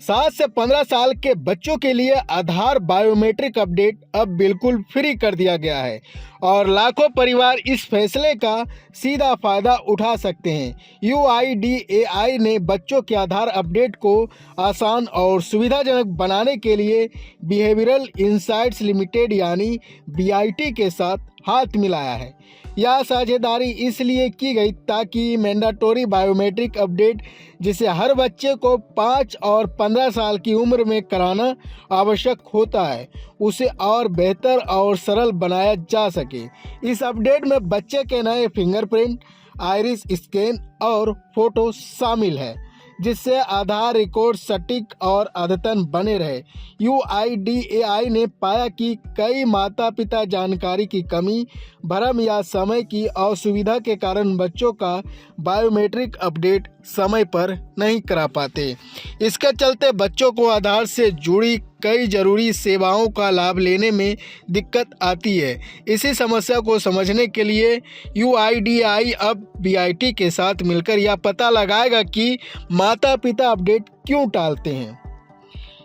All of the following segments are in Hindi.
7 से 15 साल के बच्चों के लिए आधार बायोमेट्रिक अपडेट अब बिल्कुल फ्री कर दिया गया है और लाखों परिवार इस फैसले का सीधा फायदा उठा सकते हैं। UIDAI ने बच्चों के आधार अपडेट को आसान और सुविधाजनक बनाने के लिए बिहेवियरल इनसाइट्स लिमिटेड यानी BIT के साथ हाथ मिलाया है। यह साझेदारी इसलिए की गई ताकि मैंडेटरी बायोमेट्रिक अपडेट जिसे हर बच्चे को 5 और 15 साल की उम्र में कराना आवश्यक होता है, उसे और बेहतर और सरल बनाया जा सके। इस अपडेट में बच्चे के नए फिंगरप्रिंट, आइरिस स्कैन और फोटो शामिल है, जिससे आधार रिकॉर्ड सटीक और अद्यतन बने रहे। UIDAI ने पाया कि कई माता पिता जानकारी की कमी, भ्रम या समय की असुविधा के कारण बच्चों का बायोमेट्रिक अपडेट समय पर नहीं करा पाते। इसके चलते बच्चों को आधार से जुड़ी कई जरूरी सेवाओं का लाभ लेने में दिक्कत आती है। इसी समस्या को समझने के लिए UIDAI अब BIT के साथ मिलकर यह पता लगाएगा कि माता पिता अपडेट क्यों टालते हैं।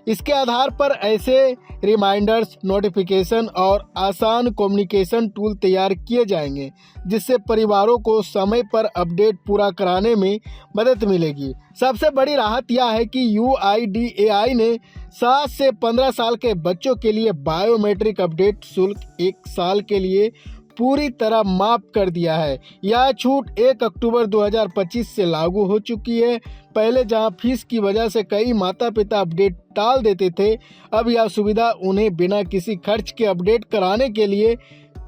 इसके आधार पर ऐसे रिमाइंडर्स, नोटिफिकेशन और आसान कम्युनिकेशन टूल तैयार किए जाएंगे, जिससे परिवारों को समय पर अपडेट पूरा कराने में मदद मिलेगी। सबसे बड़ी राहत यह है कि UIDAI ने 7 से 15 साल के बच्चों के लिए बायोमेट्रिक अपडेट शुल्क 1 साल के लिए पूरी तरह माफ कर दिया है। यह छूट 1 अक्टूबर 2025 से लागू हो चुकी है। पहले जहां फीस की वजह से कई माता पिता अपडेट टाल देते थे, अब यह सुविधा उन्हें बिना किसी खर्च के अपडेट कराने के लिए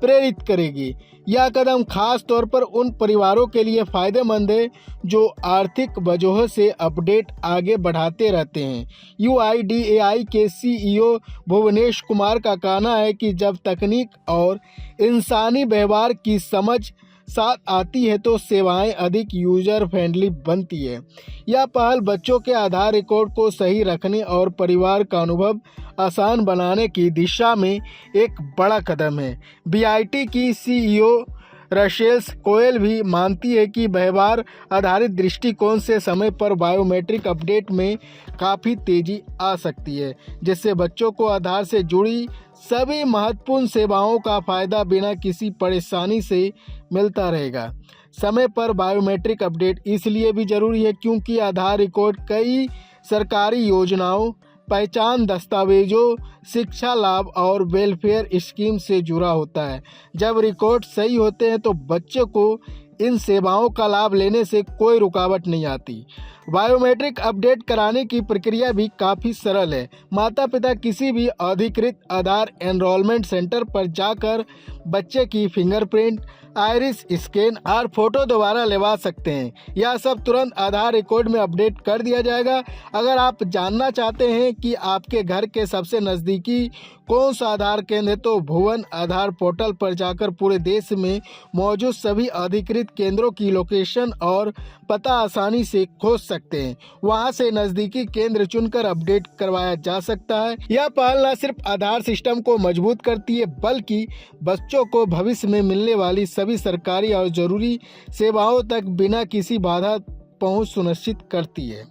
प्रेरित करेगी। यह कदम खास तौर पर उन परिवारों के लिए फायदेमंद है जो आर्थिक वजहों से अपडेट आगे बढ़ाते रहते हैं। UIDAI के CEO भुवनेश कुमार का कहना है कि जब तकनीक और इंसानी व्यवहार की समझ साथ आती है तो सेवाएं अधिक यूजर फ्रेंडली बनती है। यह पहल बच्चों के आधार रिकॉर्ड को सही रखने और परिवार का अनुभव आसान बनाने की दिशा में एक बड़ा कदम है। BIT की CEO रशेल्स कोयल भी मानती है कि व्यवहार आधारित दृष्टिकोण से समय पर बायोमेट्रिक अपडेट में काफ़ी तेजी आ सकती है, जिससे बच्चों को आधार से जुड़ी सभी महत्वपूर्ण सेवाओं का फायदा बिना किसी परेशानी से मिलता रहेगा। समय पर बायोमेट्रिक अपडेट इसलिए भी जरूरी है क्योंकि आधार रिकॉर्ड कई सरकारी योजनाओं, पहचान दस्तावेजों, शिक्षा लाभ और वेलफेयर स्कीम से जुड़ा होता है। जब रिकॉर्ड सही होते हैं तो बच्चों को इन सेवाओं का लाभ लेने से कोई रुकावट नहीं आती। बायोमेट्रिक अपडेट कराने की प्रक्रिया भी काफ़ी सरल है। माता पिता किसी भी अधिकृत आधार एनरोलमेंट सेंटर पर जाकर बच्चे की फिंगरप्रिंट, आइरिस स्कैन और फोटो दोबारा लेवा सकते हैं। यह सब तुरंत आधार रिकॉर्ड में अपडेट कर दिया जाएगा। अगर आप जानना चाहते हैं कि आपके घर के सबसे नज़दीकी कौन सा आधार केंद्र है तो भुवन आधार पोर्टल पर जाकर पूरे देश में मौजूद सभी अधिकृत केंद्रों की लोकेशन और पता आसानी से खोज सकते हैं। वहां से नज़दीकी केंद्र चुनकर अपडेट करवाया जा सकता है। यह पहल न सिर्फ आधार सिस्टम को मजबूत करती है बल्कि बच्चों को भविष्य में मिलने वाली सभी सरकारी और जरूरी सेवाओं तक बिना किसी बाधा पहुंच सुनिश्चित करती है।